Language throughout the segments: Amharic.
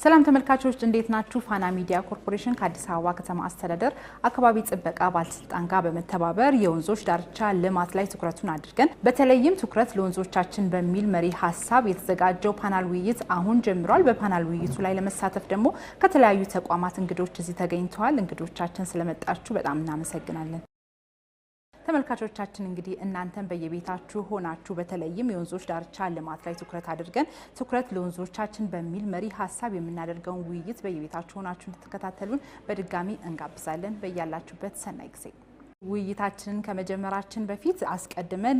ሰላም ተመልካቾች እንዴት ናችሁ? ፋና ሚዲያ ኮርፖሬሽን ከአዲስ አበባ ከተማ አስተዳደር አካባቢ ጥበቃ ባለስልጣን ጋር በመተባበር የወንዞች ዳርቻ ልማት ላይ ትኩረቱን አድርገን በተለይም ትኩረት ለወንዞቻችን በሚል መሪ ሀሳብ የተዘጋጀው ፓናል ውይይት አሁን ጀምሯል። በፓናል ውይይቱ ላይ ለመሳተፍ ደግሞ ከተለያዩ ተቋማት እንግዶች እዚህ ተገኝተዋል። እንግዶቻችን ስለመጣችሁ በጣም እናመሰግናለን። ተመልካቾቻችን እንግዲህ እናንተም በየቤታችሁ ሆናችሁ በተለይም የወንዞች ዳርቻ ልማት ላይ ትኩረት አድርገን ትኩረት ለወንዞቻችን በሚል መሪ ሀሳብ የምናደርገውን ውይይት በየቤታችሁ ሆናችሁ እንድትከታተሉን በድጋሚ እንጋብዛለን። በያላችሁበት ሰናይ ጊዜ። ውይይታችንን ከመጀመራችን በፊት አስቀድመን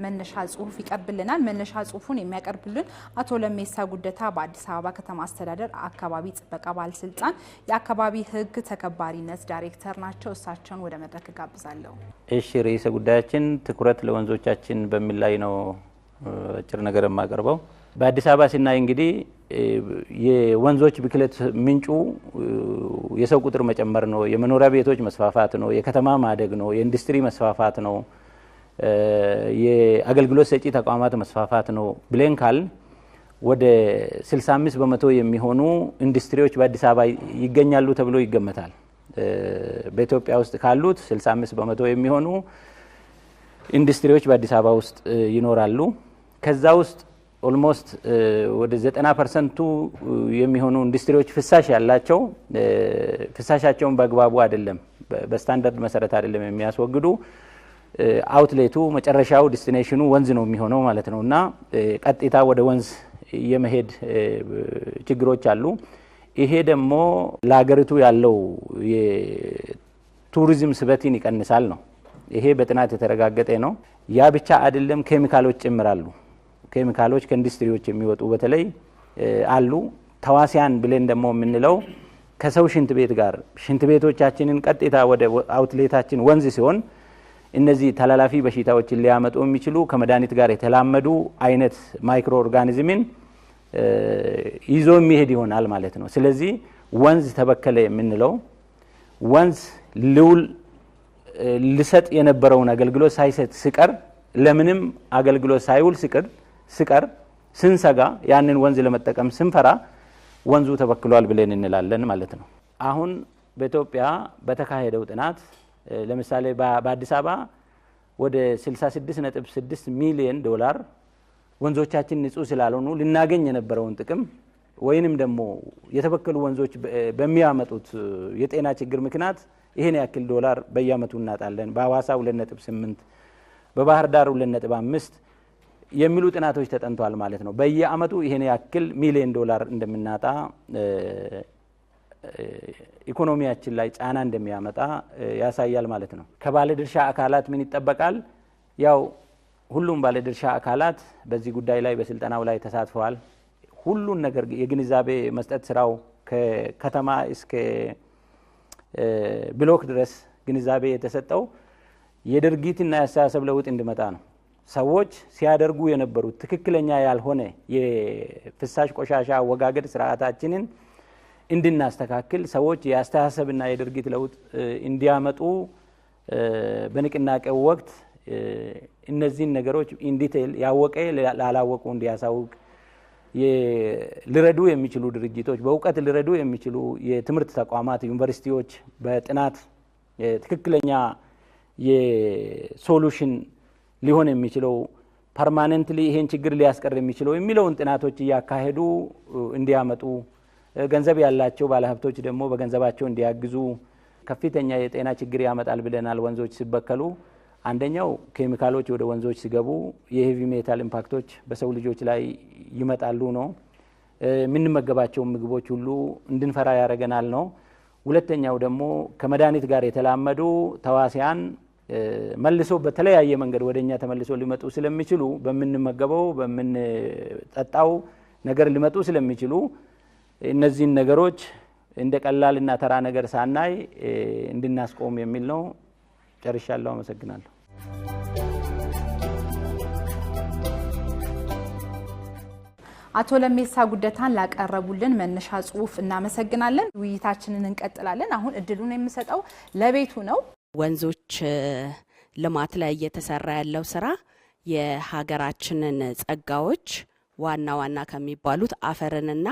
መነሻ ጽሁፍ ይቀርብልናል። መነሻ ጽሁፉን የሚያቀርብልን አቶ ለሜሳ ጉደታ በአዲስ አበባ ከተማ አስተዳደር አካባቢ ጥበቃ ባለስልጣን የአካባቢ ሕግ ተከባሪነት ዳይሬክተር ናቸው። እሳቸውን ወደ መድረክ ጋብዛለሁ። እሺ፣ ርዕሰ ጉዳያችን ትኩረት ለወንዞቻችን በሚል ላይ ነው አጭር ነገር የማቀርበው። በአዲስ አበባ ሲናይ እንግዲህ የወንዞች ብክለት ምንጩ የሰው ቁጥር መጨመር ነው፣ የመኖሪያ ቤቶች መስፋፋት ነው፣ የከተማ ማደግ ነው፣ የኢንዱስትሪ መስፋፋት ነው፣ የአገልግሎት ሰጪ ተቋማት መስፋፋት ነው ብለን ካል ወደ 65 በመቶ የሚሆኑ ኢንዱስትሪዎች በአዲስ አበባ ይገኛሉ ተብሎ ይገመታል። በኢትዮጵያ ውስጥ ካሉት 65 በመቶ የሚሆኑ ኢንዱስትሪዎች በአዲስ አበባ ውስጥ ይኖራሉ። ከዛ ውስጥ ኦልሞስት ወደ 90% የሚሆኑ ኢንዱስትሪዎች ፍሳሽ ያላቸው ፍሳሻቸውን በአግባቡ አይደለም፣ በስታንዳርድ መሰረት አይደለም የሚያስወግዱ። አውትሌቱ መጨረሻው ዲስቲኔሽኑ ወንዝ ነው የሚሆነው ማለት ነው እና ቀጥታ ወደ ወንዝ የመሄድ ችግሮች አሉ። ይሄ ደግሞ ለሀገሪቱ ያለው የቱሪዝም ስበትን ይቀንሳል ነው። ይሄ በጥናት የተረጋገጠ ነው። ያ ብቻ አይደለም፣ ኬሚካሎች ጭምራሉ። ኬሚካሎች ከኢንዱስትሪዎች የሚወጡ በተለይ አሉ። ተዋሲያን ብለን ደግሞ የምንለው ከሰው ሽንት ቤት ጋር ሽንት ቤቶቻችንን ቀጥታ ወደ አውትሌታችን ወንዝ ሲሆን እነዚህ ተላላፊ በሽታዎችን ሊያመጡ የሚችሉ ከመድኃኒት ጋር የተላመዱ አይነት ማይክሮ ኦርጋኒዝምን ይዞ የሚሄድ ይሆናል ማለት ነው። ስለዚህ ወንዝ ተበከለ የምንለው ወንዝ ሊሰጥ የነበረውን አገልግሎት ሳይሰጥ ሲቀር ለምንም አገልግሎት ሳይውል ሲቀር ስንሰጋ ያንን ወንዝ ለመጠቀም ስንፈራ ወንዙ ተበክሏል ብለን እንላለን ማለት ነው። አሁን በኢትዮጵያ በተካሄደው ጥናት ለምሳሌ በአዲስ አበባ ወደ 66.6 ሚሊዮን ዶላር ወንዞቻችን ንጹህ ስላልሆኑ ልናገኝ የነበረውን ጥቅም ወይንም ደግሞ የተበከሉ ወንዞች በሚያመጡት የጤና ችግር ምክንያት ይሄን ያክል ዶላር በየአመቱ እናጣለን። በሐዋሳ 2.8 በባህር ዳር 2.5 የሚሉ ጥናቶች ተጠንቷል ማለት ነው። በየአመቱ ይሄን ያክል ሚሊዮን ዶላር እንደምናጣ ኢኮኖሚያችን ላይ ጫና እንደሚያመጣ ያሳያል ማለት ነው። ከባለድርሻ አካላት ምን ይጠበቃል? ያው ሁሉም ባለድርሻ አካላት በዚህ ጉዳይ ላይ በስልጠናው ላይ ተሳትፈዋል። ሁሉን ነገር የግንዛቤ መስጠት ስራው ከከተማ እስከ ብሎክ ድረስ ግንዛቤ የተሰጠው የድርጊትና የአስተሳሰብ ለውጥ እንዲመጣ ነው። ሰዎች ሲያደርጉ የነበሩት ትክክለኛ ያልሆነ የፍሳሽ ቆሻሻ አወጋገድ ስርዓታችንን እንድናስተካክል ሰዎች የአስተሳሰብና የድርጊት ለውጥ እንዲያመጡ በንቅናቄው ወቅት እነዚህን ነገሮች ኢንዲቴል ያወቀ ላላወቁ እንዲያሳውቅ ሊረዱ የሚችሉ ድርጅቶች በእውቀት ሊረዱ የሚችሉ የትምህርት ተቋማት ዩኒቨርሲቲዎች በጥናት ትክክለኛ የሶሉሽን ሊሆን የሚችለው ፐርማነንትሊ ይሄን ችግር ሊያስቀር የሚችለው የሚለውን ጥናቶች እያካሄዱ እንዲያመጡ ገንዘብ ያላቸው ባለሀብቶች ደግሞ በገንዘባቸው እንዲያግዙ ከፍተኛ የጤና ችግር ያመጣል ብለናል። ወንዞች ሲበከሉ አንደኛው ኬሚካሎች ወደ ወንዞች ሲገቡ የሄቪ ሜታል ኢምፓክቶች በሰው ልጆች ላይ ይመጣሉ ነው። የምንመገባቸው ምግቦች ሁሉ እንድንፈራ ያደርገናል ነው። ሁለተኛው ደግሞ ከመድኃኒት ጋር የተላመዱ ተዋሲያን መልሶ በተለያየ መንገድ ወደኛ ተመልሶ ሊመጡ ስለሚችሉ በምንመገበው በምንጠጣው ነገር ሊመጡ ስለሚችሉ እነዚህን ነገሮች እንደ ቀላልና ተራ ነገር ሳናይ እንድናስቆም የሚል ነው። ጨርሻለሁ። አመሰግናለሁ። አቶ ለሜሳ ጉደታን ላቀረቡልን መነሻ ጽሁፍ እናመሰግናለን። ውይይታችንን እንቀጥላለን። አሁን እድሉን የምሰጠው ለቤቱ ነው። ወንዞች ልማት ላይ እየተሰራ ያለው ስራ የሀገራችንን ጸጋዎች ዋና ከሚባሉት አፈርንና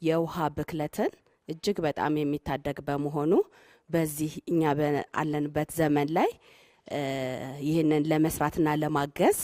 የውሃ ብክለትን እጅግ በጣም የሚታደግ በመሆኑ በዚህ እኛ ባለንበት ዘመን ላይ ይህንን ለመስራትና ለማገዝ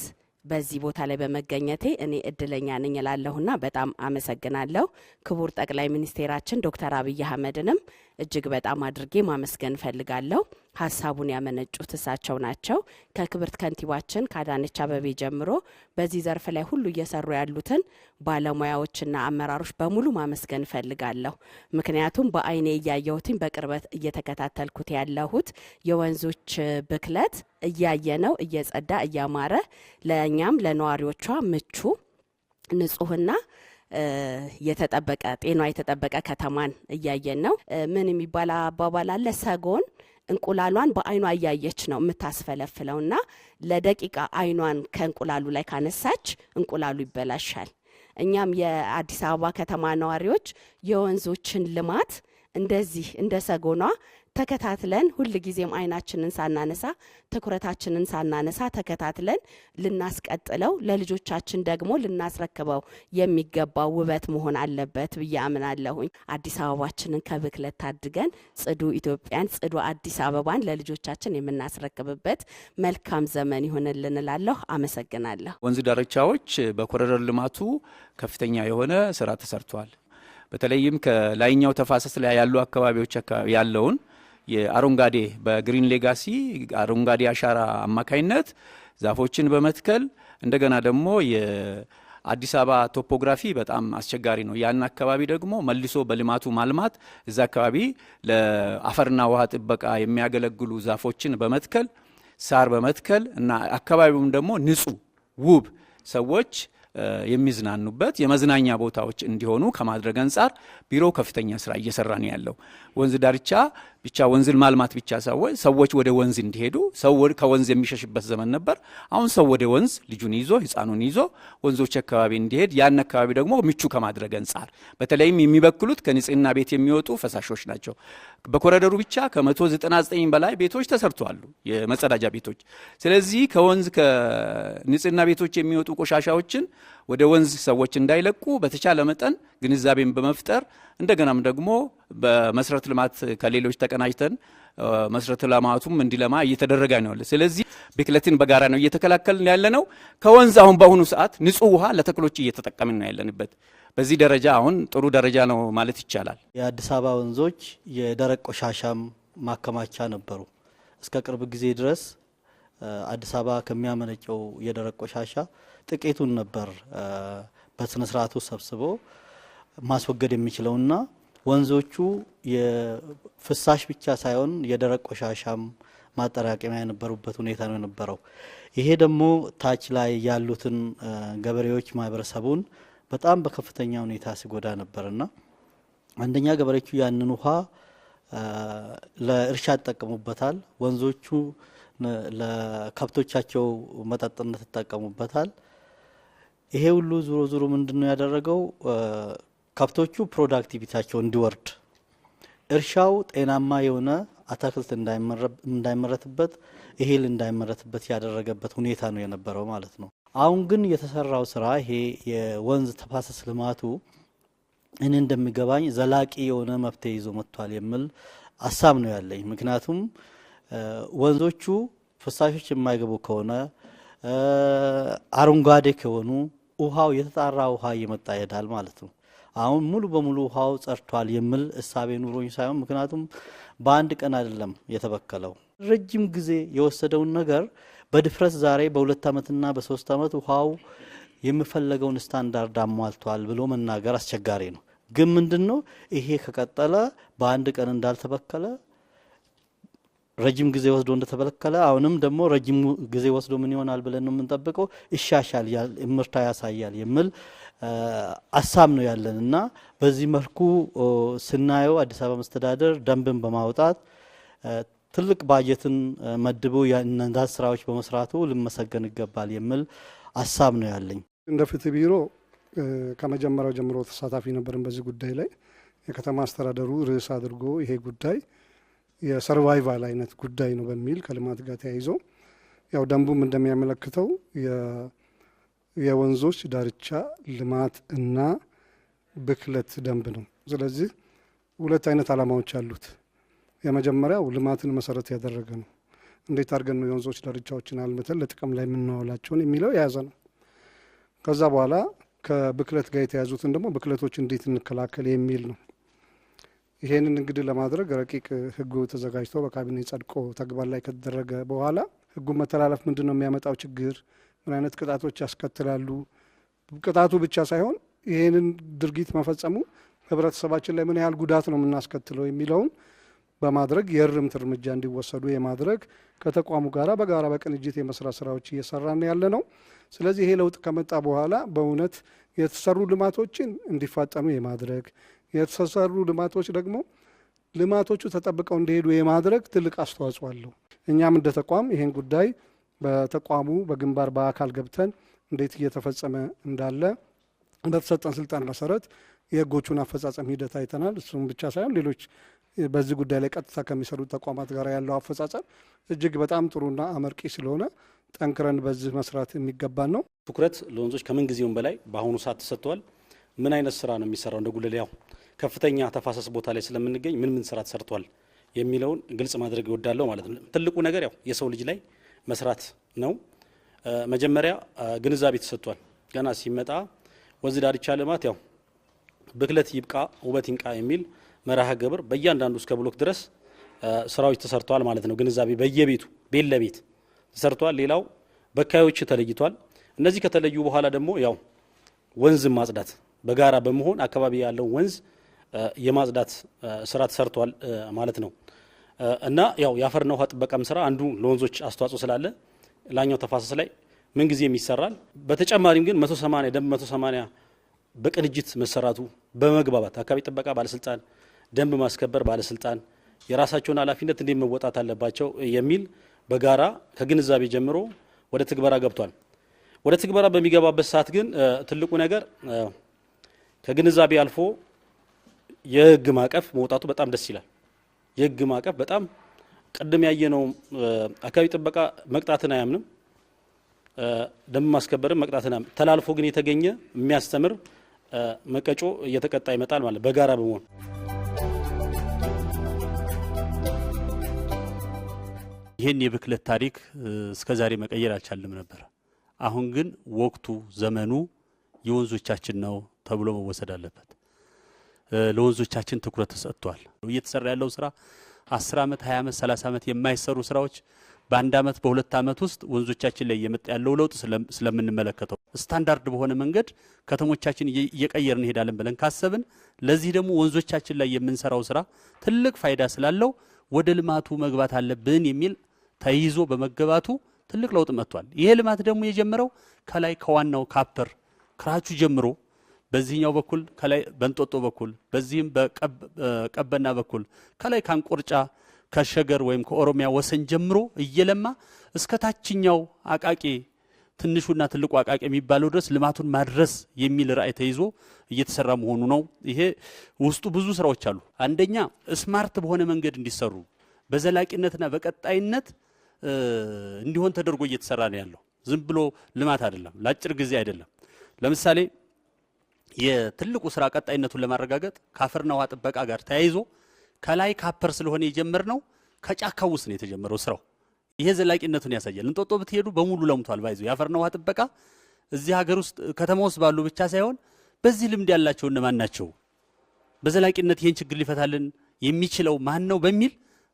በዚህ ቦታ ላይ በመገኘቴ እኔ እድለኛ ነኝ እላለሁና በጣም አመሰግናለሁ። ክቡር ጠቅላይ ሚኒስቴራችን ዶክተር አብይ አህመድንም እጅግ በጣም አድርጌ ማመስገን ፈልጋለሁ። ሀሳቡን ያመነጩት እሳቸው ናቸው። ከክብርት ከንቲባችን ከአዳነች አቤቤ ጀምሮ በዚህ ዘርፍ ላይ ሁሉ እየሰሩ ያሉትን ባለሙያዎችና አመራሮች በሙሉ ማመስገን ፈልጋለሁ። ምክንያቱም በአይኔ እያየሁትኝ በቅርበት እየተከታተልኩት ያለሁት የወንዞች ብክለት እያየነው እየጸዳ እያማረ ለኛም ለነዋሪዎቿ ምቹ ንጹህና የተጠበቀ ጤናዋ የተጠበቀ ከተማን እያየን ነው። ምን የሚባል አባባል አለ? ሰጎን እንቁላሏን በአይኗ እያየች ነው የምታስፈለፍለውና ለደቂቃ አይኗን ከእንቁላሉ ላይ ካነሳች እንቁላሉ ይበላሻል። እኛም የአዲስ አበባ ከተማ ነዋሪዎች የወንዞችን ልማት እንደዚህ እንደ ሰጎኗ ተከታትለን ሁሉ ጊዜም አይናችንን ሳናነሳ ትኩረታችንን ሳናነሳ ተከታትለን ልናስቀጥለው ለልጆቻችን ደግሞ ልናስረክበው የሚገባው ውበት መሆን አለበት ብዬ አምናለሁኝ። አዲስ አበባችንን ከብክለት ታድገን ጽዱ ኢትዮጵያን ጽዱ አዲስ አበባን ለልጆቻችን የምናስረክብበት መልካም ዘመን ይሆንልን እላለሁ። አመሰግናለሁ። ወንዝ ዳርቻዎች በኮሪደር ልማቱ ከፍተኛ የሆነ ስራ ተሰርቷል። በተለይም ከላይኛው ተፋሰስ ላይ ያሉ አካባቢዎች ያለውን የአረንጓዴ በግሪን ሌጋሲ አረንጓዴ አሻራ አማካይነት ዛፎችን በመትከል እንደገና ደግሞ የአዲስ አበባ ቶፖግራፊ በጣም አስቸጋሪ ነው። ያን አካባቢ ደግሞ መልሶ በልማቱ ማልማት እዛ አካባቢ ለአፈርና ውሃ ጥበቃ የሚያገለግሉ ዛፎችን በመትከል ሳር በመትከል እና አካባቢውም ደግሞ ንጹህ ውብ ሰዎች የሚዝናኑበት የመዝናኛ ቦታዎች እንዲሆኑ ከማድረግ አንጻር ቢሮ ከፍተኛ ስራ እየሰራ ነው ያለው። ወንዝ ዳርቻ ብቻ ወንዝን ማልማት ብቻ ሰዎች ወደ ወንዝ እንዲሄዱ ሰው ከወንዝ የሚሸሽበት ዘመን ነበር። አሁን ሰው ወደ ወንዝ ልጁን ይዞ ህፃኑን ይዞ ወንዞች አካባቢ እንዲሄድ ያን አካባቢ ደግሞ ምቹ ከማድረግ አንጻር በተለይም የሚበክሉት ከንጽህና ቤት የሚወጡ ፈሳሾች ናቸው። በኮሪደሩ ብቻ ከ199 በላይ ቤቶች ተሰርተዋል፣ የመጸዳጃ ቤቶች። ስለዚህ ከወንዝ ከንጽህና ቤቶች የሚወጡ ቆሻሻዎችን ወደ ወንዝ ሰዎች እንዳይለቁ በተቻለ መጠን ግንዛቤን በመፍጠር እንደገናም ደግሞ በመሰረተ ልማት ከሌሎች ተቀናጅተን መሰረተ ልማቱም እንዲለማ እየተደረገ ነው። ስለዚህ ብክለትን በጋራ ነው እየተከላከልን ያለነው። ከወንዝ አሁን በአሁኑ ሰዓት ንጹህ ውሃ ለተክሎች እየተጠቀምን ነው ያለንበት። በዚህ ደረጃ አሁን ጥሩ ደረጃ ነው ማለት ይቻላል። የአዲስ አበባ ወንዞች የደረቅ ቆሻሻም ማከማቻ ነበሩ። እስከ ቅርብ ጊዜ ድረስ አዲስ አበባ ከሚያመነጨው የደረቅ ቆሻሻ ጥቂቱን ነበር በስነ ስርዓቱ ሰብስቦ ማስወገድ የሚችለውና ወንዞቹ የፍሳሽ ብቻ ሳይሆን የደረቅ ቆሻሻም ማጠራቀሚያ የነበሩበት ሁኔታ ነው የነበረው። ይሄ ደግሞ ታች ላይ ያሉትን ገበሬዎች ማህበረሰቡን በጣም በከፍተኛ ሁኔታ ሲጎዳ ነበርና አንደኛ ገበሬዎቹ ያንን ውሃ ለእርሻ ተጠቀሙበታል። ወንዞቹ ለከብቶቻቸው መጠጥነት ተጠቀሙበታል። ይሄ ሁሉ ዙሮ ዙሮ ምንድነው ያደረገው? ከብቶቹ ፕሮዳክቲቪቲያቸው እንዲወርድ፣ እርሻው ጤናማ የሆነ አትክልት እንዳይመረትበት፣ እህል እንዳይመረትበት ያደረገበት ሁኔታ ነው የነበረው ማለት ነው። አሁን ግን የተሰራው ስራ ይሄ የወንዝ ተፋሰስ ልማቱ እኔ እንደሚገባኝ ዘላቂ የሆነ መፍትሄ ይዞ መጥቷል የሚል ሀሳብ ነው ያለኝ። ምክንያቱም ወንዞቹ ፍሳሾች የማይገቡ ከሆነ አረንጓዴ ከሆኑ ውሃው የተጣራ ውሃ እየመጣ ይሄዳል ማለት ነው። አሁን ሙሉ በሙሉ ውሃው ጸርቷል የሚል እሳቤ ኑሮኝ ሳይሆን ምክንያቱም በአንድ ቀን አይደለም የተበከለው፣ ረጅም ጊዜ የወሰደውን ነገር በድፍረት ዛሬ በ2 አመትና በ3 አመት ውሃው የሚፈለገውን ስታንዳርድ አሟልቷል ብሎ መናገር አስቸጋሪ ነው። ግን ምንድነው ይሄ ከቀጠለ በአንድ ቀን እንዳልተበከለ ረጅም ጊዜ ወስዶ እንደተበከለ አሁንም ደግሞ ረጅም ጊዜ ወስዶ ምን ይሆናል ብለን ነው የምንጠብቀው? ይሻሻል ምርታ ያሳያል የሚል ሀሳብ ነው ያለንና በዚህ መልኩ ስናየው አዲስ አበባ መስተዳደር ደንብን በማውጣት ትልቅ ባጀትን መድቦ የእነዛ ስራዎች በመስራቱ ልመሰገን ይገባል የሚል ሀሳብ ነው ያለኝ። እንደ ፍትህ ቢሮ ከመጀመሪያው ጀምሮ ተሳታፊ ነበርን በዚህ ጉዳይ ላይ። የከተማ አስተዳደሩ ርዕስ አድርጎ ይሄ ጉዳይ የሰርቫይቫል አይነት ጉዳይ ነው በሚል ከልማት ጋር ተያይዞ ያው ደንቡም እንደሚያመለክተው የወንዞች ዳርቻ ልማት እና ብክለት ደንብ ነው። ስለዚህ ሁለት አይነት ዓላማዎች አሉት። የመጀመሪያው ልማትን መሰረት ያደረገ ነው። እንዴት አድርገን ነው የወንዞች ዳርቻዎችን አልምተን ለጥቅም ላይ የምናውላቸውን የሚለው የያዘ ነው። ከዛ በኋላ ከብክለት ጋር የተያዙትን ደግሞ ብክለቶች እንዴት እንከላከል የሚል ነው። ይሄንን እንግዲህ ለማድረግ ረቂቅ ህጉ ተዘጋጅቶ በካቢኔ ጸድቆ ተግባር ላይ ከተደረገ በኋላ ህጉን መተላለፍ ምንድን ነው የሚያመጣው ችግር፣ ምን አይነት ቅጣቶች ያስከትላሉ፣ ቅጣቱ ብቻ ሳይሆን ይሄንን ድርጊት መፈጸሙ ህብረተሰባችን ላይ ምን ያህል ጉዳት ነው የምናስከትለው የሚለውን በማድረግ የእርምት እርምጃ እንዲወሰዱ የማድረግ ከተቋሙ ጋራ በጋራ በቅንጅት የመስራት ስራዎች እየሰራን ያለ ነው። ስለዚህ ይሄ ለውጥ ከመጣ በኋላ በእውነት የተሰሩ ልማቶችን እንዲፋጠኑ የማድረግ የተሰሩ ልማቶች ደግሞ ልማቶቹ ተጠብቀው እንዲሄዱ የማድረግ ትልቅ አስተዋጽኦ አለው። እኛም እንደ ተቋም ይሄን ጉዳይ በተቋሙ በግንባር በአካል ገብተን እንዴት እየተፈጸመ እንዳለ በተሰጠን ስልጣን መሰረት የህጎቹን አፈጻጸም ሂደት አይተናል። እሱም ብቻ ሳይሆን ሌሎች በዚህ ጉዳይ ላይ ቀጥታ ከሚሰሩ ተቋማት ጋር ያለው አፈጻጸም እጅግ በጣም ጥሩና አመርቂ ስለሆነ ጠንክረን በዚህ መስራት የሚገባን ነው። ትኩረት ለወንዞች ከምን ጊዜውም በላይ በአሁኑ ሰዓት ተሰጥቷል። ምን አይነት ስራ ነው የሚሰራው? እንደ ጉለሌ ያው ከፍተኛ ተፋሰስ ቦታ ላይ ስለምንገኝ ምን ስራ ተሰርቷል የሚለውን ግልጽ ማድረግ እወዳለሁ ማለት ነው። ትልቁ ነገር ያው የሰው ልጅ ላይ መስራት ነው። መጀመሪያ ግንዛቤ ተሰጥቷል። ገና ሲመጣ ወንዝ ዳርቻ ልማት ያው ብክለት ይብቃ ውበት ይንቃ የሚል መርሃ ግብር በእያንዳንዱ እስከ ብሎክ ድረስ ስራዎች ተሰርተዋል ማለት ነው። ግንዛቤ በየቤቱ ቤት ለቤት ተሰርተዋል። ሌላው በካዮች ተለይቷል። እነዚህ ከተለዩ በኋላ ደግሞ ያው ወንዝ ማጽዳት በጋራ በመሆን አካባቢ ያለው ወንዝ የማጽዳት ስራ ተሰርቷል ማለት ነው። እና ያው የአፈርና ውሃ ጥበቃም ስራ አንዱ ለወንዞች አስተዋጽኦ ስላለ ላኛው ተፋሰስ ላይ ምን ጊዜም ይሰራል። በተጨማሪም ግን 180 ደንብ 180 በቅንጅት መሰራቱ በመግባባት አካባቢ ጥበቃ ባለስልጣን፣ ደንብ ማስከበር ባለስልጣን የራሳቸውን ኃላፊነት እንዴት መወጣት አለባቸው የሚል በጋራ ከግንዛቤ ጀምሮ ወደ ትግበራ ገብቷል። ወደ ትግበራ በሚገባበት ሰዓት ግን ትልቁ ነገር ከግንዛቤ አልፎ የህግ ማዕቀፍ መውጣቱ በጣም ደስ ይላል። የህግ ማዕቀፍ በጣም ቅድም ያየነው አካባቢ ጥበቃ መቅጣትን አያምንም፣ ደንብ ማስከበርም መቅጣትን አያምንም። ተላልፎ ግን የተገኘ የሚያስተምር መቀጮ እየተቀጣ ይመጣል ማለት በጋራ በመሆን ይህን የብክለት ታሪክ እስከዛሬ መቀየር አልቻልንም ነበር። አሁን ግን ወቅቱ ዘመኑ የወንዞቻችን ነው ተብሎ መወሰድ አለበት። ለወንዞቻችን ትኩረት ተሰጥቷል። እየተሰራ ያለው ስራ 10 ዓመት 20 ዓመት 30 ዓመት የማይሰሩ ስራዎች በአንድ ዓመት በሁለት ዓመት ውስጥ ወንዞቻችን ላይ የመጣ ያለው ለውጥ ስለምንመለከተው ስታንዳርድ በሆነ መንገድ ከተሞቻችን እየቀየርን እንሄዳለን ብለን ካሰብን ለዚህ ደግሞ ወንዞቻችን ላይ የምንሰራው ስራ ትልቅ ፋይዳ ስላለው ወደ ልማቱ መግባት አለብን የሚል ተይዞ በመገባቱ ትልቅ ለውጥ መጥቷል። ይሄ ልማት ደግሞ የጀመረው ከላይ ከዋናው ካፐር ክራቹ ጀምሮ በዚህኛው በኩል ከላይ በእንጦጦ በኩል በዚህም በቀበና በኩል ከላይ ካንቆርጫ ከሸገር ወይም ከኦሮሚያ ወሰን ጀምሮ እየለማ እስከ ታችኛው አቃቂ ትንሹና ትልቁ አቃቂ የሚባለው ድረስ ልማቱን ማድረስ የሚል ራዕይ ተይዞ እየተሰራ መሆኑ ነው። ይሄ ውስጡ ብዙ ስራዎች አሉ። አንደኛ ስማርት በሆነ መንገድ እንዲሰሩ በዘላቂነትና በቀጣይነት እንዲሆን ተደርጎ እየተሰራ ነው ያለው። ዝም ብሎ ልማት አይደለም፣ ለአጭር ጊዜ አይደለም። ለምሳሌ የትልቁ ስራ ቀጣይነቱን ለማረጋገጥ ከአፈርና ውሃ ጥበቃ ጋር ተያይዞ ከላይ ካፐር ስለሆነ የጀመርነው ከጫካው ውስጥ ነው የተጀመረው ስራው። ይሄ ዘላቂነቱን ያሳያል። እንጦጦ ብትሄዱ በሙሉ ለምቷል። ባይዞ የአፈርና ውሃ ጥበቃ እዚህ ሀገር ውስጥ ከተማ ውስጥ ባሉ ብቻ ሳይሆን በዚህ ልምድ ያላቸው እነማን ናቸው፣ በዘላቂነት ይሄን ችግር ሊፈታልን የሚችለው ማን ነው በሚል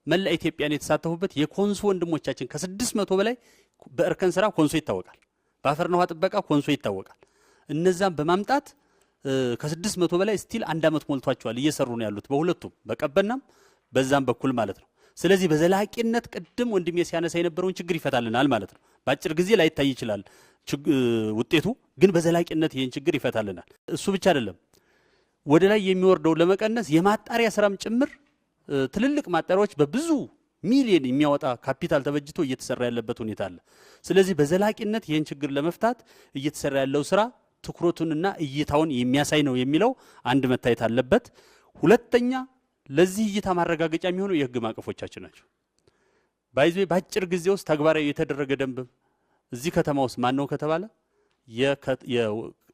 መላ ኢትዮጵያን የተሳተፉበት የኮንሶ ወንድሞቻችን ከ600 በላይ በእርከን ስራ ኮንሶ ይታወቃል፣ በአፈርና ውሃ ጥበቃ ኮንሶ ይታወቃል። እነዛም በማምጣት ከ600 በላይ ስቲል አንድ ዓመት ሞልቷቸዋል እየሰሩ ነው ያሉት በሁለቱም በቀበናም በዛም በኩል ማለት ነው። ስለዚህ በዘላቂነት ቅድም ወንድሜ ሲያነሳ የነበረውን ችግር ይፈታልናል ማለት ነው። በአጭር ጊዜ ላይታይ ይችላል ውጤቱ፣ ግን በዘላቂነት ይህን ችግር ይፈታልናል። እሱ ብቻ አይደለም፣ ወደ ላይ የሚወርደው ለመቀነስ የማጣሪያ ስራም ጭምር ትልልቅ ማጣሪያዎች በብዙ ሚሊዮን የሚያወጣ ካፒታል ተበጅቶ እየተሰራ ያለበት ሁኔታ አለ። ስለዚህ በዘላቂነት ይህን ችግር ለመፍታት እየተሰራ ያለው ስራ ትኩረቱንና እይታውን የሚያሳይ ነው የሚለው አንድ መታየት አለበት። ሁለተኛ ለዚህ እይታ ማረጋገጫ የሚሆኑ የህግ ማዕቀፎቻችን ናቸው። ባይዞ በአጭር ጊዜ ውስጥ ተግባራዊ የተደረገ ደንብ እዚህ ከተማ ውስጥ ማን ነው ከተባለ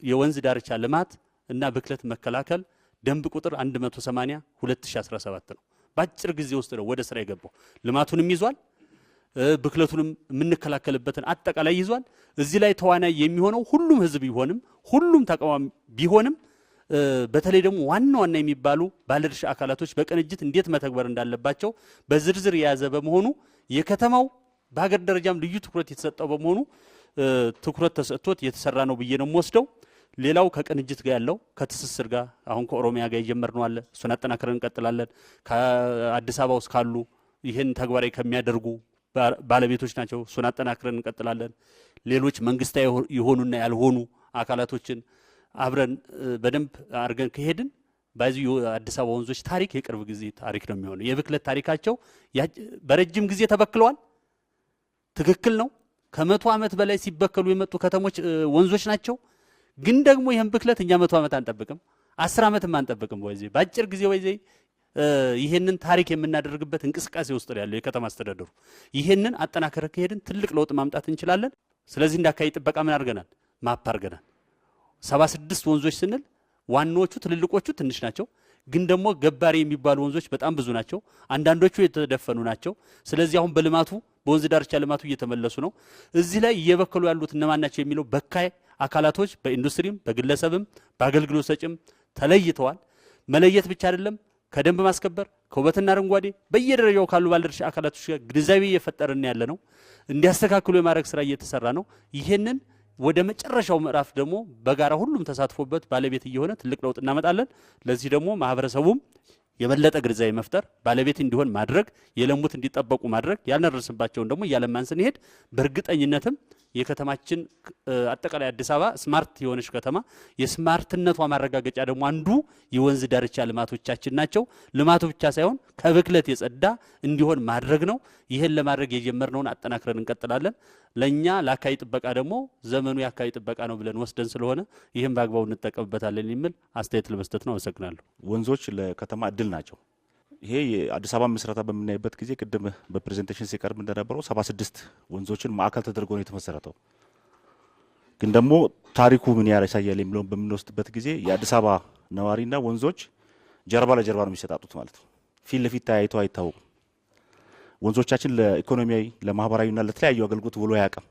የወንዝ ዳርቻ ልማት እና ብክለት መከላከል ደንብ ቁጥር 180 2017 ነው። በአጭር ጊዜ ውስጥ ነው ወደ ስራ የገባው። ልማቱንም ይዟል፣ ብክለቱንም የምንከላከልበትን አጠቃላይ ይዟል። እዚህ ላይ ተዋናይ የሚሆነው ሁሉም ህዝብ ቢሆንም ሁሉም ተቃዋሚ ቢሆንም በተለይ ደግሞ ዋና ዋና የሚባሉ ባለድርሻ አካላቶች በቅንጅት እንዴት መተግበር እንዳለባቸው በዝርዝር የያዘ በመሆኑ የከተማው በሀገር ደረጃም ልዩ ትኩረት የተሰጠው በመሆኑ ትኩረት ተሰጥቶት የተሰራ ነው ብዬ ነው የምወስደው። ሌላው ከቅንጅት ጋር ያለው ከትስስር ጋር አሁን ከኦሮሚያ ጋር የጀመርነው አለ። እሱን አጠናክረን እንቀጥላለን። ከአዲስ አበባ ውስጥ ካሉ ይህን ተግባራዊ ከሚያደርጉ ባለቤቶች ናቸው። እሱን አጠናክረን እንቀጥላለን። ሌሎች መንግስታዊ የሆኑና ያልሆኑ አካላቶችን አብረን በደንብ አድርገን ከሄድን በዚህ አዲስ አበባ ወንዞች ታሪክ የቅርብ ጊዜ ታሪክ ነው የሚሆነው። የብክለት ታሪካቸው በረጅም ጊዜ ተበክለዋል። ትክክል ነው። ከ100 ዓመት በላይ ሲበከሉ የመጡ ከተሞች ወንዞች ናቸው። ግን ደግሞ ይህን ብክለት እኛ 100 ዓመት አንጠብቅም፣ 10 ዓመትም አንጠብቅም። ወይዜ በአጭር ጊዜ ወይዜ ይሄንን ታሪክ የምናደርግበት እንቅስቃሴ ውስጥ ያለው የከተማ አስተዳደሩ ይሄንን አጠናከረ ከሄድን ትልቅ ለውጥ ማምጣት እንችላለን። ስለዚህ እንደ አካባቢ ጥበቃ ምን አድርገናል? ማፕ አድርገናል። 76 ወንዞች ስንል ዋናዎቹ ትልልቆቹ ትንሽ ናቸው፣ ግን ደግሞ ገባሪ የሚባሉ ወንዞች በጣም ብዙ ናቸው። አንዳንዶቹ የተደፈኑ ናቸው። ስለዚህ አሁን በልማቱ በወንዝ ዳርቻ ልማቱ እየተመለሱ ነው። እዚህ ላይ እየበከሉ ያሉት እነማን ናቸው የሚለው በካይ አካላቶች በኢንዱስትሪም በግለሰብም በአገልግሎት ሰጭም ተለይተዋል። መለየት ብቻ አይደለም፣ ከደንብ ማስከበር ከውበትና አረንጓዴ በየደረጃው ካሉ ባለድርሻ አካላቶች ጋር ግንዛቤ እየፈጠርን ያለ ነው። እንዲያስተካክሉ የማድረግ ስራ እየተሰራ ነው። ይሄንን ወደ መጨረሻው ምዕራፍ ደግሞ በጋራ ሁሉም ተሳትፎበት ባለቤት እየሆነ ትልቅ ለውጥ እናመጣለን። ለዚህ ደግሞ ማህበረሰቡም የበለጠ ግንዛቤ መፍጠር ባለቤት እንዲሆን ማድረግ የለሙት እንዲጠበቁ ማድረግ ያልነረስባቸውን ደግሞ እያለማን ስንሄድ በእርግጠኝነትም የከተማችን አጠቃላይ አዲስ አበባ ስማርት የሆነች ከተማ የስማርትነቷ ማረጋገጫ ደግሞ አንዱ የወንዝ ዳርቻ ልማቶቻችን ናቸው። ልማቱ ብቻ ሳይሆን ከብክለት የጸዳ እንዲሆን ማድረግ ነው። ይህን ለማድረግ የጀመርነውን አጠናክረን እንቀጥላለን። ለኛ ለአካባቢ ጥበቃ ደግሞ ዘመኑ የአካባቢ ጥበቃ ነው ብለን ወስደን ስለሆነ ይህን በአግባቡ እንጠቀምበታለን የሚል አስተያየት ለመስጠት ነው። አመሰግናለሁ። ወንዞች ለከተማ እድል ናቸው። ይሄ የአዲስ አበባ ምስረታ በምናይበት ጊዜ ቅድም በፕሬዘንቴሽን ሲቀርብ እንደነበረው 76 ወንዞችን ማዕከል ተደርጎ ነው የተመሰረተው። ግን ደግሞ ታሪኩ ምን ያሳያል የሚለውን በምንወስድበት ጊዜ የአዲስ አበባ ነዋሪና ወንዞች ጀርባ ለጀርባ ነው የሚሰጣጡት ማለት ነው። ፊት ለፊት ተያይተው አይታወቁም። ወንዞቻችን ለኢኮኖሚያዊ ለማህበራዊና ለተለያዩ አገልግሎት ውሎ አያውቅም።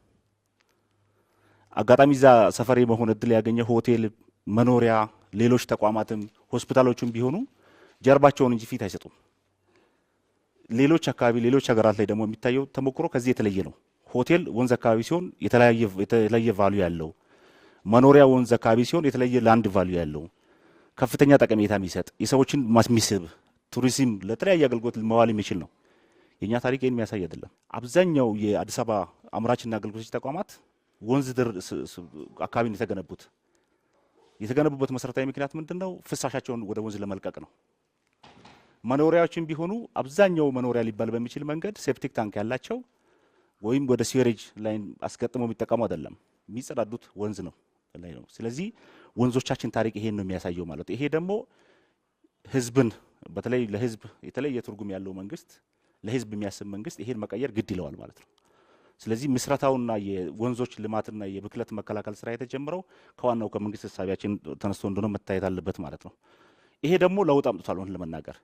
አጋጣሚ እዛ ሰፈሬ መሆን እድል ያገኘ ሆቴል፣ መኖሪያ፣ ሌሎች ተቋማትም ሆስፒታሎችም ቢሆኑ ጀርባቸውን እንጂ ፊት አይሰጡም። ሌሎች አካባቢ ሌሎች ሀገራት ላይ ደግሞ የሚታየው ተሞክሮ ከዚህ የተለየ ነው። ሆቴል ወንዝ አካባቢ ሲሆን የተለየ ቫልዩ ያለው፣ መኖሪያ ወንዝ አካባቢ ሲሆን የተለየ ላንድ ቫልዩ ያለው፣ ከፍተኛ ጠቀሜታ የሚሰጥ የሰዎችን የሚስብ ቱሪዝም ለተለያየ አገልግሎት መዋል የሚችል ነው። የኛ ታሪክ ይህን የሚያሳይ አይደለም። አብዛኛው የአዲስ አበባ አምራችና አገልግሎት ተቋማት ወንዝ ድር አካባቢ ነው የተገነቡት። የተገነቡበት መሰረታዊ ምክንያት ምንድነው? ፍሳሻቸውን ወደ ወንዝ ለመልቀቅ ነው። መኖሪያዎችን ቢሆኑ አብዛኛው መኖሪያ ሊባል በሚችል መንገድ ሴፕቲክ ታንክ ያላቸው ወይም ወደ ሲዌሬጅ ላይን አስገጥመው የሚጠቀሙ አይደለም። የሚጸዳዱት ወንዝ ነው ላይ ነው። ስለዚህ ወንዞቻችን ታሪክ ይሄን ነው የሚያሳየው ማለት ነው። ይሄ ደግሞ ህዝብን በተለይ ለህዝብ የተለየ ትርጉም ያለው መንግስት ለህዝብ የሚያስብ መንግስት ይሄን መቀየር ግድ ይለዋል ማለት ነው። ስለዚህ ምስረታውና የወንዞች ልማትና የብክለት መከላከል ስራ የተጀመረው ከዋናው ከመንግስት ሀሳቢያችን ተነስቶ እንደሆነ መታየት አለበት ማለት ነው። ይሄ ደግሞ ለውጥ አምጥቷል። ሆነ ለመናገር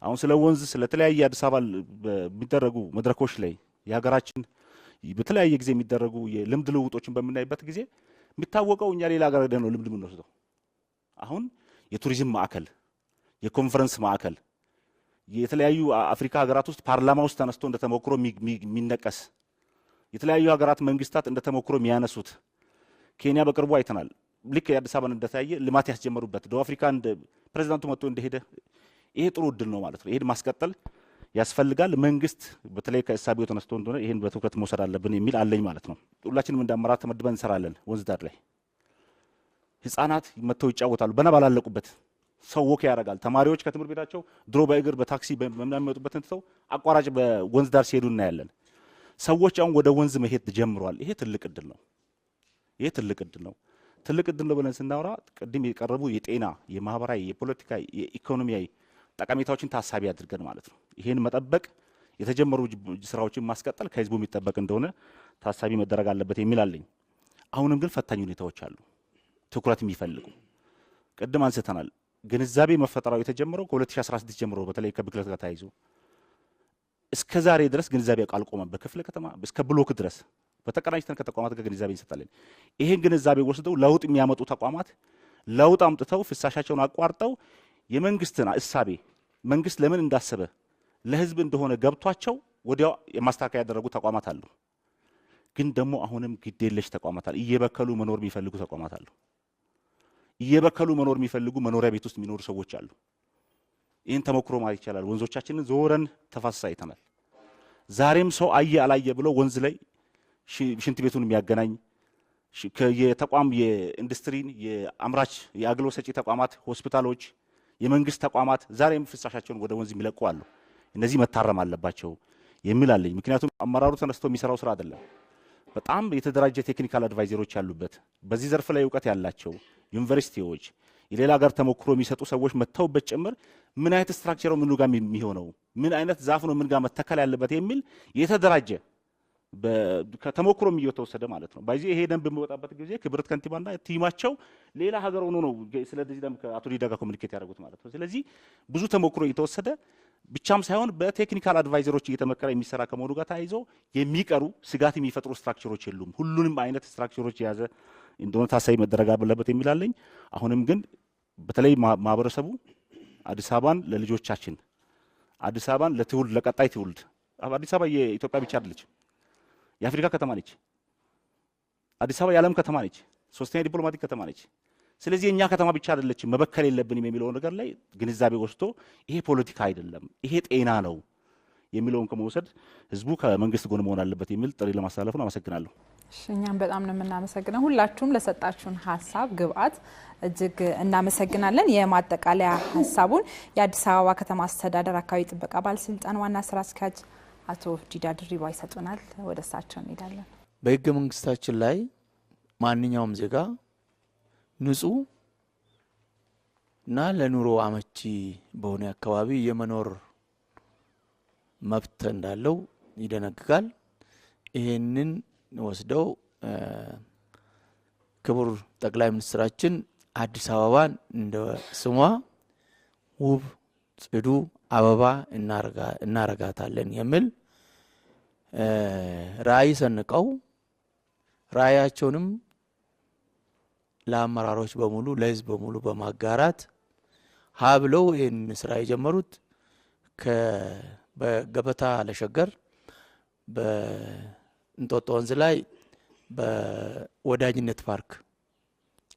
አሁን ስለ ወንዝ ስለተለያየ አዲስ አበባ በሚደረጉ መድረኮች ላይ የሀገራችን በተለያየ ጊዜ የሚደረጉ የልምድ ልውጦችን በምናይበት ጊዜ የሚታወቀው እኛ ሌላ ሀገር ነው ልምድ የምንወስደው። አሁን የቱሪዝም ማዕከል፣ የኮንፈረንስ ማዕከል የተለያዩ አፍሪካ ሀገራት ውስጥ ፓርላማ ውስጥ ተነስቶ እንደተሞክሮ የሚነቀስ የተለያዩ ሀገራት መንግስታት እንደተሞክሮ የሚያነሱት ኬንያ በቅርቡ አይተናል። ልክ የአዲስ አበባን እንደታየ ልማት ያስጀመሩበት ደቡብ አፍሪካ እንደ ፕሬዚዳንቱ መጥቶ እንደሄደ ይሄ ጥሩ እድል ነው ማለት ነው። ይሄን ማስቀጠል ያስፈልጋል። መንግስት በተለይ ከእሳቤው ተነስቶ እንደሆነ ይሄን በትኩረት መውሰድ አለብን የሚል አለኝ ማለት ነው። ሁላችንም እንደ አመራር ተመድበን እንሰራለን። ወንዝ ዳር ላይ ህፃናት መጥተው ይጫወታሉ። በና ባላለቁበት ሰው ወክ ያደርጋል። ተማሪዎች ከትምህርት ቤታቸው ድሮ በእግር በታክሲ በምናምን የሚወጡበትን ትተው አቋራጭ በወንዝ ዳር ሲሄዱ እናያለን። ሰዎች አሁን ወደ ወንዝ መሄድ ጀምረዋል። ይሄ ትልቅ እድል ነው። ይሄ ትልቅ እድል ነው። ትልቅ እድል ነው ብለን ስናወራ ቅድም የቀረቡ የጤና፣ የማህበራዊ፣ የፖለቲካ፣ የኢኮኖሚያዊ ጠቀሜታዎችን ታሳቢ አድርገን ማለት ነው። ይሄን መጠበቅ የተጀመሩ ስራዎችን ማስቀጠል ከህዝቡ የሚጠበቅ እንደሆነ ታሳቢ መደረግ አለበት የሚል አለኝ። አሁንም ግን ፈታኝ ሁኔታዎች አሉ፣ ትኩረት የሚፈልጉ ቅድም አንስተናል። ግንዛቤ መፈጠራው የተጀመረው ከ2016 ጀምሮ በተለይ ከብክለት ጋር ተያይዞ እስከ ዛሬ ድረስ ግንዛቤ አልቆመም። በክፍለ ከተማ እስከ ብሎክ ድረስ በተቀናጅተን ከተቋማት ጋር ግንዛቤ እንሰጣለን። ይሄን ግንዛቤ ወስደው ለውጥ የሚያመጡ ተቋማት ለውጥ አምጥተው ፍሳሻቸውን አቋርጠው የመንግስትን እሳቤ መንግስት ለምን እንዳሰበ ለህዝብ እንደሆነ ገብቷቸው ወዲያው የማስተካከያ ያደረጉ ተቋማት አሉ። ግን ደግሞ አሁንም ግዴለሽ ተቋማት አሉ። እየበከሉ መኖር የሚፈልጉ ተቋማት አሉ። እየበከሉ መኖር የሚፈልጉ መኖሪያ ቤት ውስጥ የሚኖሩ ሰዎች አሉ። ይህን ተሞክሮ ማለት ይቻላል። ወንዞቻችንን ዞረን ተፋሰስ አይተናል። ዛሬም ሰው አየ አላየ ብሎ ወንዝ ላይ ሽንት ቤቱን የሚያገናኝ የተቋም የኢንዱስትሪን የአምራች የአገልግሎት ሰጪ ተቋማት፣ ሆስፒታሎች፣ የመንግስት ተቋማት ዛሬም ፍሳሻቸውን ወደ ወንዝ የሚለቁ አሉ። እነዚህ መታረም አለባቸው የሚል አለኝ። ምክንያቱም አመራሩ ተነስቶ የሚሰራው ስራ አይደለም። በጣም የተደራጀ ቴክኒካል አድቫይዘሮች ያሉበት በዚህ ዘርፍ ላይ እውቀት ያላቸው ዩኒቨርሲቲዎች፣ የሌላ ሀገር ተሞክሮ የሚሰጡ ሰዎች መተውበት ጭምር ምን አይነት ስትራክቸር ነው ምን ጋር የሚሆነው ምን አይነት ዛፍ ነው ምን ጋር መተከል ያለበት የሚል የተደራጀ ከተሞክሮም እየተወሰደ ማለት ነው። ባይዚ ይሄ ደንብ በሚወጣበት ጊዜ ክብርት ከንቲባና ቲማቸው ሌላ ሀገር ሆኖ ነው ስለዚህ ደንብ ከአቶ ዲዳ ጋር ኮሙኒኬት ያደርጉት ማለት ነው። ስለዚህ ብዙ ተሞክሮ እየተወሰደ ብቻም ሳይሆን በቴክኒካል አድቫይዘሮች እየተመከረ የሚሰራ ከመሆኑ ጋር ተያይዞ የሚቀሩ ስጋት የሚፈጥሩ ስትራክቸሮች የሉም። ሁሉንም አይነት ስትራክቸሮች የያዘ እንደሆነ ታሳቢ መደረግ አለበት የሚላለኝ። አሁንም ግን በተለይ ማህበረሰቡ አዲስ አበባን ለልጆቻችን አዲስ አበባን ለትውልድ ለቀጣይ ትውልድ አዲስ አበባ የኢትዮጵያ ብቻ አይደለችም፣ የአፍሪካ ከተማ ነች። አዲስ አበባ የዓለም ከተማ ነች፣ ሶስተኛ ዲፕሎማቲክ ከተማ ነች። ስለዚህ የኛ ከተማ ብቻ አይደለችም፣ መበከል የለብንም የሚለው ነገር ላይ ግንዛቤ ወስዶ ይሄ ፖለቲካ አይደለም ይሄ ጤና ነው የሚለውን ከመውሰድ ህዝቡ ከመንግስት ጎን መሆን አለበት የሚል ጥሪ ለማስተላለፍ ነው። አመሰግናለሁ። እኛም በጣም ነው የምናመሰግነው። ሁላችሁም ለሰጣችሁን ሀሳብ ግብአት እጅግ እናመሰግናለን። የማጠቃለያ ሀሳቡን የአዲስ አበባ ከተማ አስተዳደር አካባቢ ጥበቃ ባለስልጣን ዋና ስራ አስኪያጅ አቶ ዲዳ ድሪባ ይሰጡናል። ወደ እሳቸው እንሄዳለን። በህገ መንግስታችን ላይ ማንኛውም ዜጋ ንጹህ እና ለኑሮ አመቺ በሆነ አካባቢ የመኖር መብት እንዳለው ይደነግጋል። ይሄንን ወስደው ክቡር ጠቅላይ ሚኒስትራችን አዲስ አበባን እንደ ስሟ ውብ ጽዱ አበባ እናረጋታለን የሚል ራዕይ ሰንቀው ራዕያቸውንም ለአመራሮች በሙሉ ለህዝብ በሙሉ በማጋራት ሀብለው ይህን ስራ የጀመሩት በገበታ ለሸገር በእንጦጦ ወንዝ ላይ በወዳጅነት ፓርክ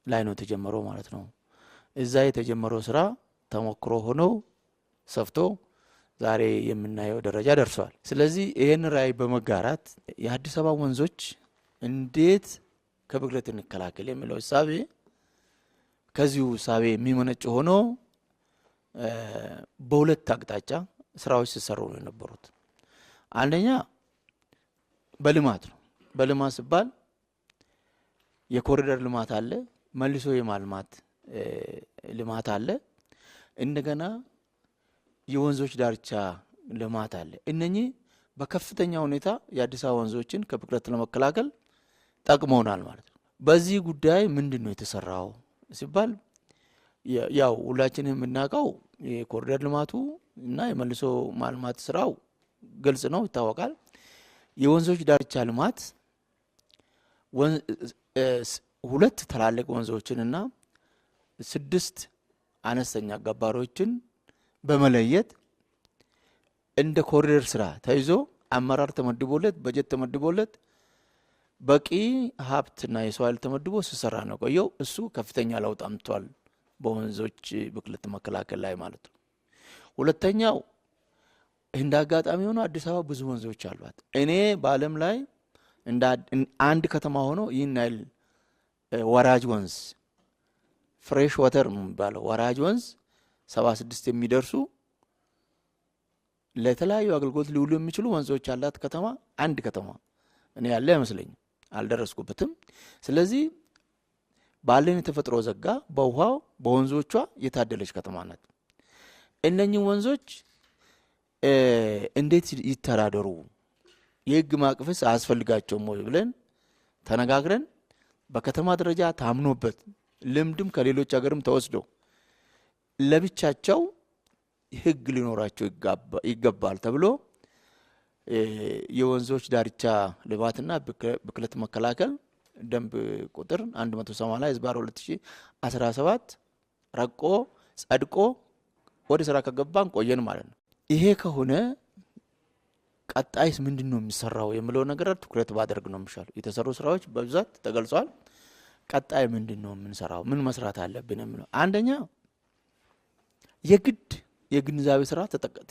ላይ ነው የተጀመረው ማለት ነው። እዛ የተጀመረው ስራ ተሞክሮ ሆኖ ሰፍቶ ዛሬ የምናየው ደረጃ ደርሷል። ስለዚህ ይህን ራዕይ በመጋራት የአዲስ አበባ ወንዞች እንዴት ከብክለት እንከላከል የሚለው ሀሳብ ከዚሁ ሀሳብ የሚመነጭ ሆኖ በሁለት አቅጣጫ ስራዎች ሲሰሩ ነው የነበሩት። አንደኛ በልማት ነው። በልማት ሲባል የኮሪደር ልማት አለ፣ መልሶ የማልማት ልማት አለ፣ እንደገና የወንዞች ዳርቻ ልማት አለ። እነኚህ በከፍተኛ ሁኔታ የአዲስ አበባ ወንዞችን ከብክለት ለመከላከል ጠቅመውናል ማለት ነው። በዚህ ጉዳይ ምንድነው የተሰራው ሲባል ያው ሁላችንም የምናውቀው የኮሪደር ልማቱ እና የመልሶ ማልማት ስራው ግልጽ ነው፣ ይታወቃል። የወንዞች ዳርቻ ልማት ሁለት ትላልቅ ወንዞችንና 6 አነስተኛ ገባሮችን በመለየት እንደ ኮሪደር ስራ ተይዞ አመራር ተመድቦለት በጀት ተመድቦለት በቂ ሀብትና የሰው ኃይል ተመድቦ ሲሰራ ነው ቆየው። እሱ ከፍተኛ ለውጥ አምጥቷል በወንዞች ብክለት መከላከል ላይ ማለት ነው። ሁለተኛው እንደ አጋጣሚ ሆኖ አዲስ አበባ ብዙ ወንዞች አሏት። እኔ በዓለም ላይ እንደ አንድ ከተማ ሆኖ ይህን ያህል ወራጅ ወንዝ ፍሬሽ ዋተር የሚባለው ወራጅ ወንዝ 76 የሚደርሱ ለተለያዩ አገልግሎት ሊውሉ የሚችሉ ወንዞች ያላት ከተማ አንድ ከተማ እኔ ያለ አይመስለኝም፣ አልደረስኩበትም። ስለዚህ ባለን የተፈጥሮ ዘጋ በውሃው በወንዞቿ የታደለች ከተማ ናት። እነኚህ ወንዞች እንዴት ይተዳደሩ፣ የህግ ማዕቀፍስ አያስፈልጋቸውም ወይ ብለን ተነጋግረን በከተማ ደረጃ ታምኖበት ልምድም ከሌሎች ሀገርም ተወስዶ ለብቻቸው ህግ ሊኖራቸው ይገባል ተብሎ የወንዞች ዳርቻ ልማትና ብክለት መከላከል ደንብ ቁጥር 180/2017 ረቆ ጸድቆ ወደ ስራ ከገባን ቆየን ማለት ነው። ይሄ ከሆነ ቀጣይስ ምንድነው የሚሰራው የሚለው ነገር ትኩረት ባደርግ ነው የሚሻለው። የተሰሩ ስራዎች በብዛት ተገልጿል። ቀጣይ ምንድነው የምንሰራው? ምን መስራት አለብን የሚለው አንደኛ የግድ የግንዛቤ ስራ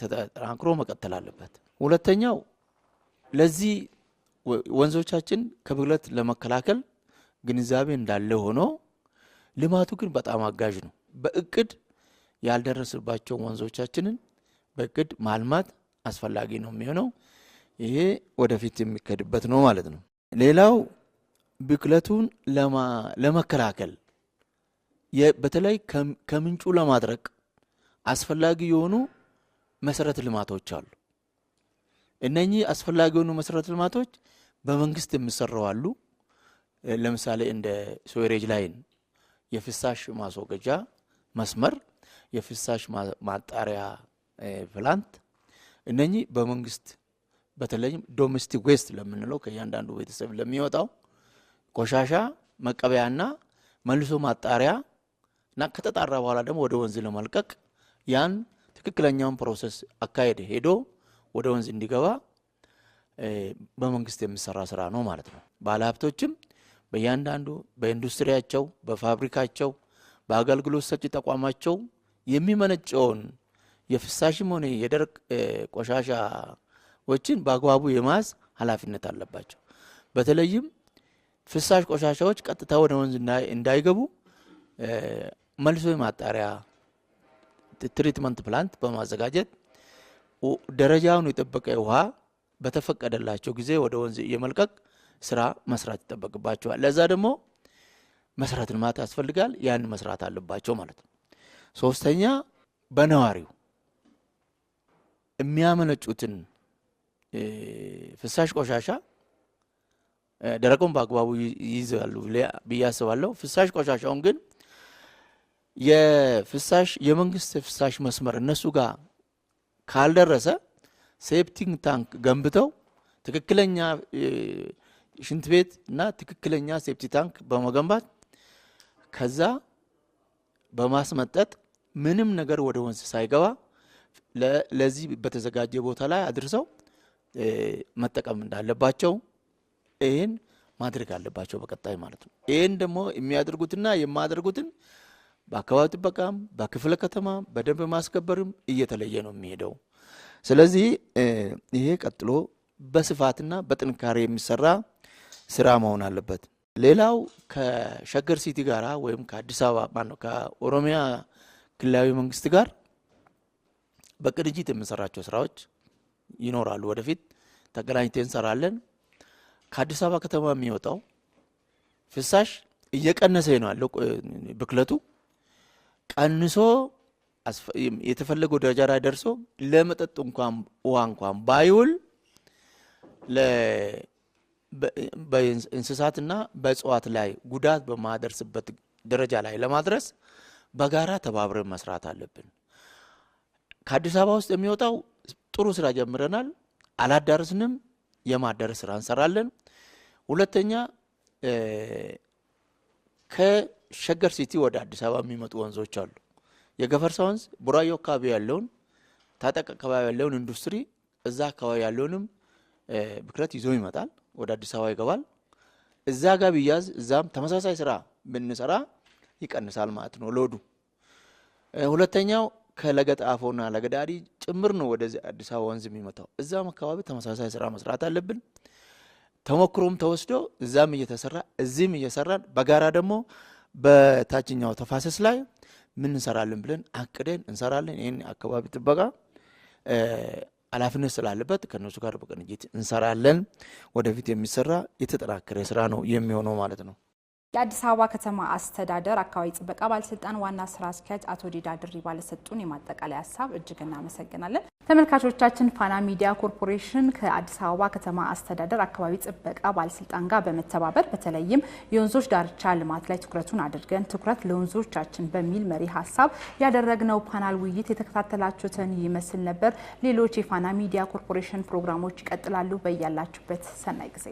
ተጠናክሮ መቀጠል አለበት። ሁለተኛው ለዚህ ወንዞቻችን ከብክለት ለመከላከል ግንዛቤ እንዳለ ሆኖ ልማቱ ግን በጣም አጋዥ ነው። በእቅድ ያልደረሰባቸው ወንዞቻችንን በእቅድ ማልማት አስፈላጊ ነው የሚሆነው። ይሄ ወደፊት የሚከድበት ነው ማለት ነው። ሌላው ብክለቱን ለመከላከል በተለይ ከምንጩ ለማድረቅ አስፈላጊ የሆኑ መሰረተ ልማቶች አሉ። እነኚህ አስፈላጊ የሆኑ መሰረተ ልማቶች በመንግስት የሚሰሩ አሉ። ለምሳሌ እንደ ስዌሬጅ ላይን፣ የፍሳሽ ማስወገጃ መስመር፣ የፍሳሽ ማጣሪያ ፕላንት፣ እነኚህ በመንግስት በተለይም ዶሜስቲክ ዌስት ለምንለው ከእያንዳንዱ ቤተሰብ ለሚወጣው ቆሻሻ መቀበያና መልሶ ማጣሪያ እና ከተጣራ በኋላ ደግሞ ወደ ወንዝ ለማልቀቅ ያን ትክክለኛውን ፕሮሰስ አካሄድ ሄዶ ወደ ወንዝ እንዲገባ በመንግስት የሚሰራ ስራ ነው ማለት ነው። ባለሀብቶችም በእያንዳንዱ በኢንዱስትሪያቸው፣ በፋብሪካቸው፣ በአገልግሎት ሰጪ ተቋማቸው የሚመነጨውን የፍሳሽም ሆነ የደረቅ ቆሻሻዎችን በአግባቡ የማዝ ኃላፊነት አለባቸው። በተለይም ፍሳሽ ቆሻሻዎች ቀጥታ ወደ ወንዝ እንዳይገቡ መልሶ ማጣሪያ ትሪትመንት ፕላንት በማዘጋጀት ደረጃውን የጠበቀ ውሃ በተፈቀደላቸው ጊዜ ወደ ወንዝ የመልቀቅ ስራ መስራት ይጠበቅባቸዋል። ለዛ ደግሞ መሰረተ ልማት ያስፈልጋል። ያን መስራት አለባቸው ማለት ነው። ሶስተኛ በነዋሪው የሚያመነጩትን ፍሳሽ ቆሻሻ ደረቁን በአግባቡ ይይዛሉ ብዬ አስባለሁ። ፍሳሽ ቆሻሻውን ግን የመንግስት ፍሳሽ መስመር እነሱ ጋር ካልደረሰ ሴፕቲንግ ታንክ ገንብተው ትክክለኛ ሽንት ቤት እና ትክክለኛ ሴፕቲ ታንክ በመገንባት ከዛ በማስመጠጥ ምንም ነገር ወደ ወንዝ ሳይገባ ለዚህ በተዘጋጀ ቦታ ላይ አድርሰው መጠቀም እንዳለባቸው ይሄን ማድረግ አለባቸው በቀጣይ ማለት ነው። ይሄን ደግሞ የሚያደርጉትና የማያደርጉትን በአካባቢ ጥበቃም በክፍለ ከተማ በደንብ ማስከበርም እየተለየ ነው የሚሄደው። ስለዚህ ይሄ ቀጥሎ በስፋትና በጥንካሬ የሚሰራ ስራ መሆን አለበት። ሌላው ከሸገር ሲቲ ጋራ ወይም ከአዲስ አበባ ማነው ከኦሮሚያ ክልላዊ መንግስት ጋር በቅንጅት የምንሰራቸው ስራዎች ይኖራሉ። ወደፊት ተገናኝተን እንሰራለን። ከአዲስ አበባ ከተማ የሚወጣው ፍሳሽ እየቀነሰ ነው ያለው። ብክለቱ ቀንሶ የተፈለገው ደረጃ ላይ ደርሶ ለመጠጥ እንኳን ውሃ እንኳን ባይውል በእንስሳትና በእጽዋት ላይ ጉዳት በማደርስበት ደረጃ ላይ ለማድረስ በጋራ ተባብረን መስራት አለብን። ከአዲስ አበባ ውስጥ የሚወጣው ጥሩ ስራ ጀምረናል። አላዳርስንም፣ የማዳረስ ስራ እንሰራለን። ሁለተኛ ከሸገር ሲቲ ወደ አዲስ አበባ የሚመጡ ወንዞች አሉ። የገፈርሳ ወንዝ ቡራዮ አካባቢ ያለውን ታጠቅ አካባቢ ያለውን ኢንዱስትሪ እዛ አካባቢ ያለውንም ብክለት ይዞ ይመጣል፣ ወደ አዲስ አበባ ይገባል። እዛ ጋር ቢያዝ እዛም ተመሳሳይ ስራ ብንሰራ ይቀንሳል ማለት ነው ሎዱ። ሁለተኛው ከለገጣፎና ለገዳዲ ጭምር ነው ወደ አዲስ አበባ ወንዝ የሚመጣው። እዛም አካባቢ ተመሳሳይ ስራ መስራት አለብን። ተሞክሮም ተወስዶ እዛም እየተሰራ እዚህም እየሰራን በጋራ ደግሞ በታችኛው ተፋሰስ ላይ ምን እንሰራለን ብለን አቅደን እንሰራለን። ይሄን አካባቢ ጥበቃ ኃላፊነት ስላለበት ከነሱ ጋር በቅንጅት እንሰራለን። ወደፊት የሚሰራ የተጠናከረ ስራ ነው የሚሆነው ማለት ነው። የአዲስ አበባ ከተማ አስተዳደር አካባቢ ጥበቃ ባለስልጣን ዋና ስራ አስኪያጅ አቶ ዲዳ ድሪባ ለሰጡን የማጠቃለያ ሀሳብ እጅግ እናመሰግናለን። ተመልካቾቻችን ፋና ሚዲያ ኮርፖሬሽን ከአዲስ አበባ ከተማ አስተዳደር አካባቢ ጥበቃ ባለስልጣን ጋር በመተባበር በተለይም የወንዞች ዳርቻ ልማት ላይ ትኩረቱን አድርገን ትኩረት ለወንዞቻችን በሚል መሪ ሀሳብ ያደረግነው ፓናል ውይይት የተከታተላችሁትን ይመስል ነበር። ሌሎች የፋና ሚዲያ ኮርፖሬሽን ፕሮግራሞች ይቀጥላሉ። በያላችሁበት ሰናይ ጊዜ